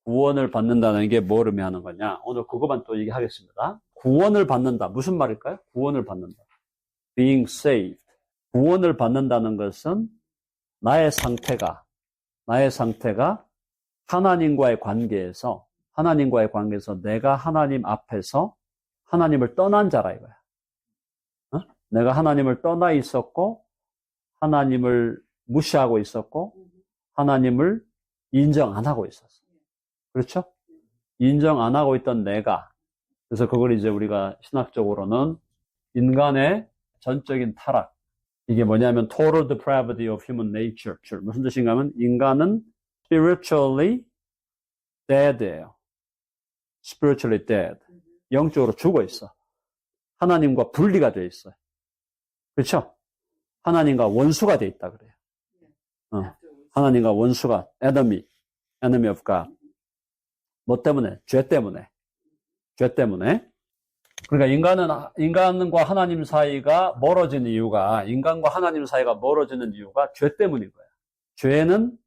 구원을 받는다는 게 뭘 의미하는 거냐? 오늘 그것만 또 얘기하겠습니다. 구원을 받는다. 무슨 말일까요? 구원을 받는다. Being saved. 구원을 받는다는 것은 나의 상태가 하나님과의 관계에서 내가 하나님 앞에서 하나님을 떠난 자라 이거야. 내가 하나님을 떠나 있었고, 하나님을 무시하고 있었고, 하나님을 인정 안 하고 있었어. 그렇죠? 인정 안 하고 있던 내가. 그래서 그걸 이제 우리가 신학적으로는 인간의 전적인 타락. 이게 뭐냐면 total depravity of human nature. 무슨 뜻인가 하면 인간은 spiritually dead예요. spiritually dead. 영적으로 죽어 있어. 하나님과 분리가 돼 있어요. 그렇죠? 하나님과 원수가 돼 있다 그래요. 하나님과 원수가 enemy of God. 뭐 때문에? 죄 때문에. 그러니까 인간과 하나님 사이가 멀어지는 이유가, 죄 때문인 거야. 죄는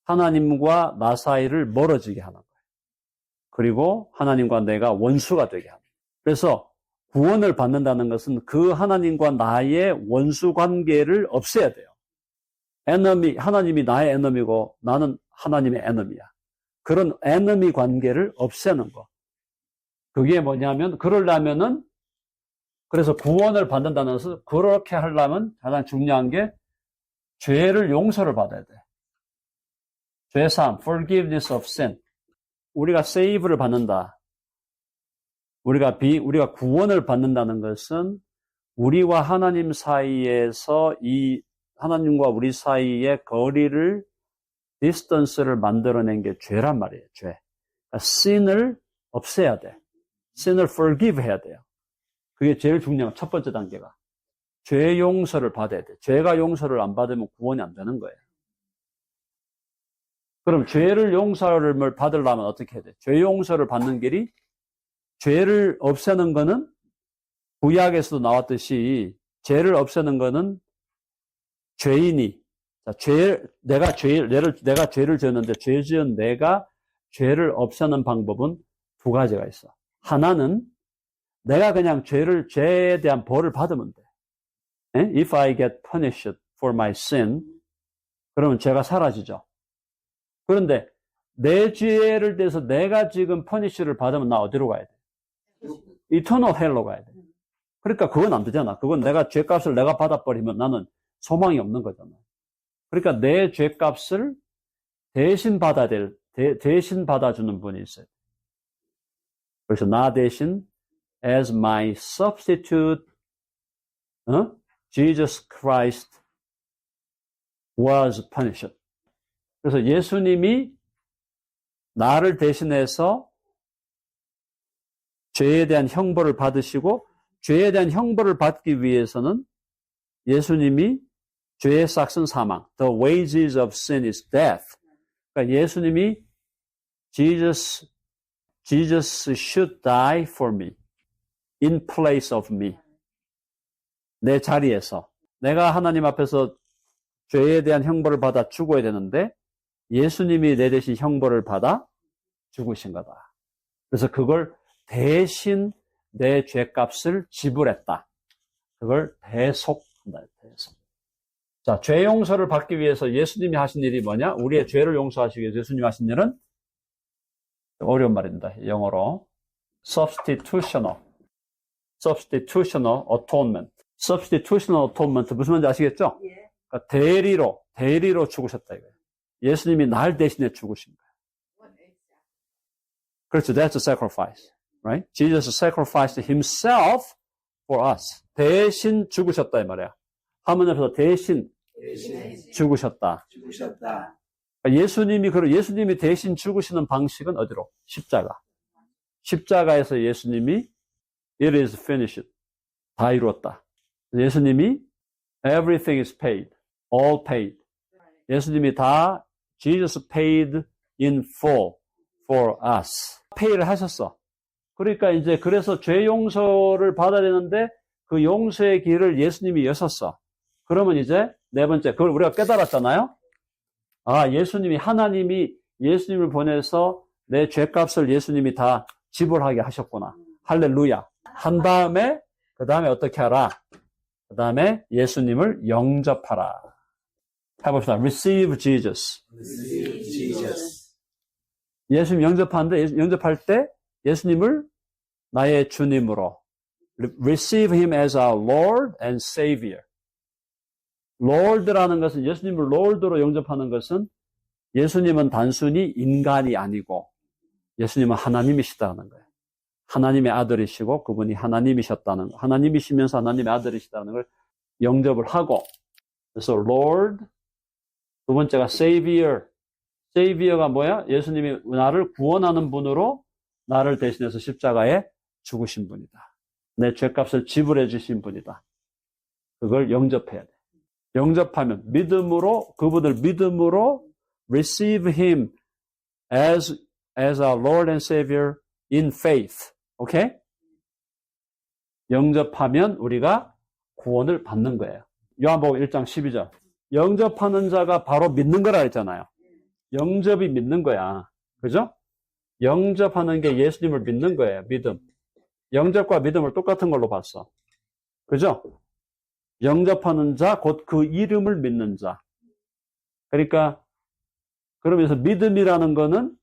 하나님과 나 사이를 멀어지게 하는 거야. 그리고 하나님과 내가 원수가 되게 하는 거야. 그래서 구원을 받는다는 것은 그 하나님과 나의 원수 관계를 없애야 돼요. 하나님이 나의 에너미고 나는 하나님의 에너미야. 그런 에너미 관계를 없애는 거. 그게 뭐냐면, 그래서 구원을 받는다는 것은, 그렇게 하려면 가장 중요한 게 죄를 용서를 받아야 돼. 죄사함, forgiveness of sin. 우리가 save를 받는다. 우리가 구원을 받는다는 것은 우리와 하나님 사이에서 하나님과 우리 사이의 거리를, 디스턴스를 만들어낸 게 죄란 말이에요, 죄. 그러니까 sin을 없애야 돼. sin을 forgive 해야 돼요. 그게 제일 중요한 첫 번째 단계가. 죄 용서를 받아야 돼. 죄가 용서를 안 받으면 구원이 안 되는 거예요. 그럼 죄를 용서를 받으려면 어떻게 해야 돼? 죄 용서를 받는 길이, 죄를 없애는 거는 구약에서도 나왔듯이 죄를 없애는 거는 죄인이, 내가 죄를 지었는데 죄 지은 내가 죄를 없애는 방법은 두 가지가 있어. 하나는 내가 그냥 죄에 대한 벌을 받으면 돼. If I get punished for my sin, 그러면 죄가 사라지죠. 그런데 내 죄를 대해서 내가 지금 퍼니쉬를 받으면 나 어디로 가야 돼? Eternal hell로 가야 돼. 그러니까 그건 안 되잖아. 그건 내가 죄값을 내가 받아버리면 나는 소망이 없는 거잖아. 그러니까 내 죄값을 대신 받아주는 분이 있어요. 그래서 나 대신 as my substitute, Jesus Christ was punished. 그래서 예수님이 나를 대신해서 죄에 대한 형벌을 받으시고, 죄에 대한 형벌을 받기 위해서는 예수님이 죄의 삭은 사망. The wages of sin is death. 그러니까 예수님이 Jesus should die for me. In place of me. 내 자리에서. 내가 하나님 앞에서 죄에 대한 형벌을 받아 죽어야 되는데 예수님이 내 대신 형벌을 받아 죽으신 거다. 그래서 그걸 대신 내 죄값을 지불했다. 그걸 대속한다. 대속. 자, 죄 용서를 받기 위해서 예수님이 하신 일이 뭐냐? 우리의 죄를 용서하시기 위해서 예수님이 하신 일은 어려운 말입니다. 영어로 substitutional atonement. substitutional atonement 무슨 말인지 아시겠죠? 예. 그러니까 대리로 죽으셨다 이거예요. 예수님이 날 대신에 죽으신 거예요. 그렇죠. That's a sacrifice. Right? Jesus sacrificed himself for us. 대신 죽으셨다 이 말이야. 화면 앞에서 대신 죽으셨다. 예수님이 대신 죽으시는 방식은 어디로? 십자가. 십자가에서 예수님이 it is finished. 다 이루었다. 예수님이 everything is paid. all paid. 예수님이 다 Jesus paid in full for us. pay를 하셨어. 그러니까 이제 그래서 죄 용서를 받아야 되는데 그 용서의 길을 예수님이 여셨어. 그러면 이제 네 번째, 그걸 우리가 깨달았잖아요? 아, 하나님이 예수님을 보내서 내 죄값을 예수님이 다 지불하게 하셨구나. 할렐루야. 한 다음에 그 다음에 어떻게 하라? 그 다음에 예수님을 영접하라. 해봅시다. Receive Jesus. Receive Jesus. 예수님 영접할 때 예수님을 나의 주님으로 Receive Him as our Lord and Savior. Lord라는 것은 예수님을 Lord로 영접하는 것은 예수님은 단순히 인간이 아니고 예수님은 하나님이시다는 거예요. 하나님의 아들이시고 그분이 하나님이셨다는 거. 하나님이시면서 하나님의 아들이시다는 걸 영접을 하고 그래서 Lord 두 번째가 Savior. Savior가 뭐야? 예수님이 나를 구원하는 분으로 나를 대신해서 십자가에 죽으신 분이다. 내 죄값을 지불해 주신 분이다. 그걸 영접해야 돼. 영접하면 믿음으로 그분을 믿음으로 receive him as our Lord and Savior in faith. 오케이? 영접하면 우리가 구원을 받는 거예요. 요한복음 1장 12절. 영접하는 자가 바로 믿는 거라 했잖아요. 영접이 믿는 거야. 그죠? 영접하는 게 예수님을 믿는 거예요. 믿음. 영접과 믿음을 똑같은 걸로 봤어. 그죠? 영접하는 자, 곧 그 이름을 믿는 자. 그러니까, 그러면서 믿음이라는 거는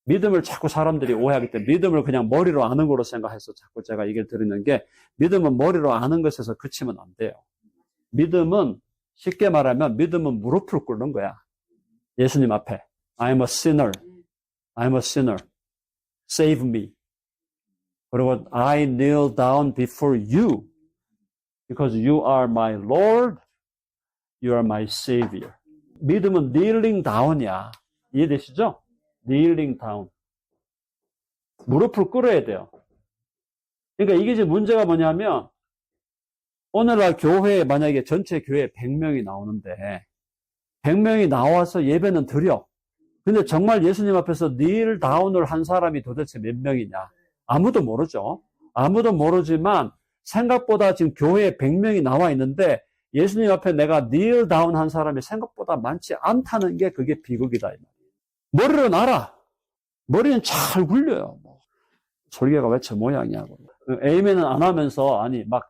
믿음을 자꾸 사람들이 오해하기 때문에 믿음을 그냥 머리로 아는 거로 생각해서 자꾸 제가 얘기를 드리는 게 믿음은 머리로 아는 것에서 그치면 안 돼요. 믿음은 쉽게 말하면 믿음은 무릎을 꿇는 거야. 예수님 앞에. I'm a sinner. I'm a sinner. Save me. 그리고 I kneel down before you because you are my Lord, you are my Savior. 믿음은 kneeling down이야. 이해되시죠? kneeling down. 무릎을 꿇어야 돼요. 그러니까 이게 이제 문제가 뭐냐면 오늘날 교회에 만약에 전체 교회에 100명이 나오는데 100명이 나와서 예배는 드려. 근데 정말 예수님 앞에서 kneel down을 한 사람이 도대체 몇 명이냐? 아무도 모르죠. 아무도 모르지만 생각보다 지금 교회에 100명이 나와 있는데 예수님 앞에 내가 kneel down 한 사람이 생각보다 많지 않다는 게 그게 비극이다. 머리로 놔라. 머리는 잘 굴려요. 설교가 왜 저 모양이냐고. 에이멘은 안 하면서 아니 막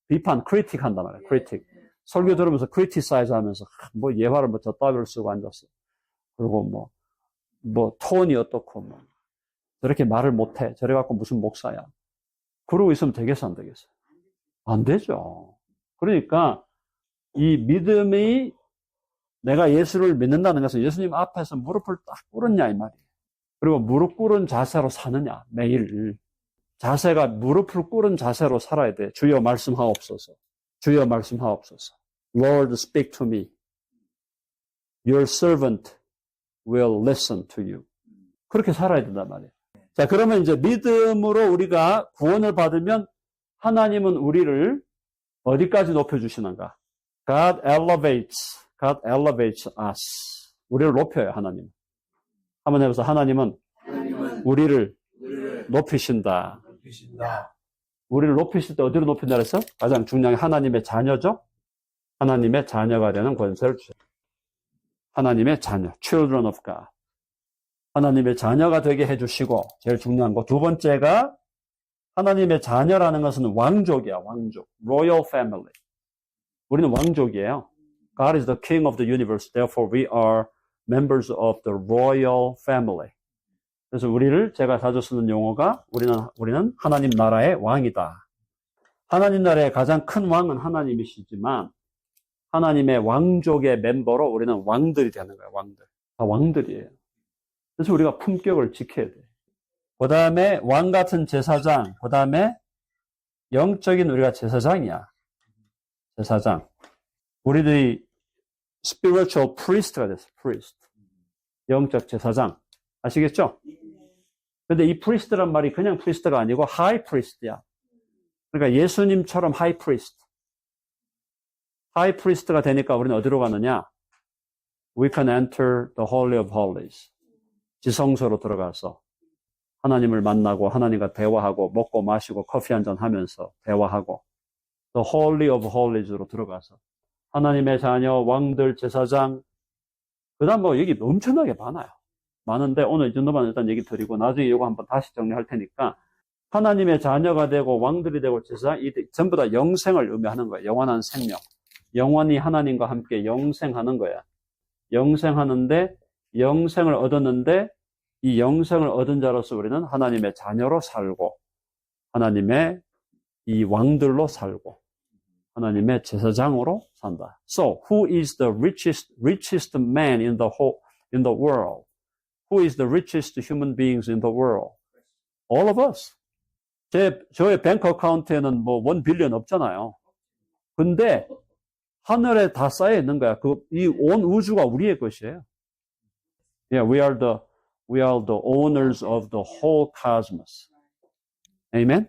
비판, 크리틱 한단 말이에요. 크리틱. 설교 들으면서 크리티사이즈 하면서 뭐 예화를 뭐 저따위를 쓰고 앉았어. 그리고 뭐 톤이 어떻고 저렇게 말을 못해. 저래 갖고 무슨 목사야. 그러고 있으면 되겠어 안 되겠어? 안 되죠. 그러니까 이 믿음이 내가 예수를 믿는다는 것은 예수님 앞에서 무릎을 딱 꿇었냐 이 말이에요. 그리고 무릎 꿇은 자세로 사느냐 매일. 자세가 무릎을 꿇은 자세로 살아야 돼. 주여 말씀하옵소서. 주여 말씀하옵소서. Lord speak to me. Your servant will listen to you. 그렇게 살아야 된단 말이에요. 자, 그러면 이제 믿음으로 우리가 구원을 받으면 하나님은 우리를 어디까지 높여주시는가? God elevates us. 우리를 높여요, 하나님. 한번 해보세요. 하나님은 우리를 높이신다. 우리를 높이실 때 어디로 높인다 그랬어? 가장 중요한 게 하나님의 자녀죠? 하나님의 자녀가 되는 권세를 주셔요. 하나님의 자녀, children of God. 하나님의 자녀가 되게 해주시고, 제일 중요한 거. 두 번째가, 하나님의 자녀라는 것은 왕족이야, 왕족. royal family. 우리는 왕족이에요. God is the king of the universe. Therefore, we are members of the royal family. 그래서 제가 자주 쓰는 용어가, 우리는 하나님 나라의 왕이다. 하나님 나라의 가장 큰 왕은 하나님이시지만, 하나님의 왕족의 멤버로 우리는 왕들이 되는 거예요, 왕들. 다 왕들이에요. 그래서 우리가 품격을 지켜야 돼요. 그 다음에 왕 같은 제사장, 그 다음에 영적인 우리가 제사장이야. 제사장. 우리들이 spiritual priest가 됐어, priest. 영적 제사장. 아시겠죠? 근데 이 priest란 말이 그냥 priest가 아니고 high priest야. 그러니까 예수님처럼 high priest. high priest가 되니까 우리는 어디로 가느냐? We can enter the holy of holies. 지성소로 들어가서 하나님을 만나고 하나님과 대화하고 먹고 마시고 커피 한잔 하면서 대화하고 the holy of holies로 들어가서 하나님의 자녀, 왕들, 제사장 그 다음 여기 엄청나게 많아요. 많은데 오늘 이 정도만 일단 얘기 드리고 나중에 이거 한번 다시 정리할 테니까 하나님의 자녀가 되고 왕들이 되고 제사장 이 전부 다 영생을 의미하는 거예요. 영원한 생명. 영원히 하나님과 함께 영생하는 거야. 영생하는데 영생을 얻었는데 이 영생을 얻은 자로서 우리는 하나님의 자녀로 살고 하나님의 이 왕들로 살고 하나님의 제사장으로 산다. So, who is the richest man in the world? Who is the richest human beings in the world? All of us. 저의 뱅크 어카운트에는 뭐 1 빌리언 없잖아요. 근데 하늘에 다 쌓여 있는 거야. 이 온 우주가 우리의 것이에요. Yeah, we are the owners of the whole cosmos. Amen?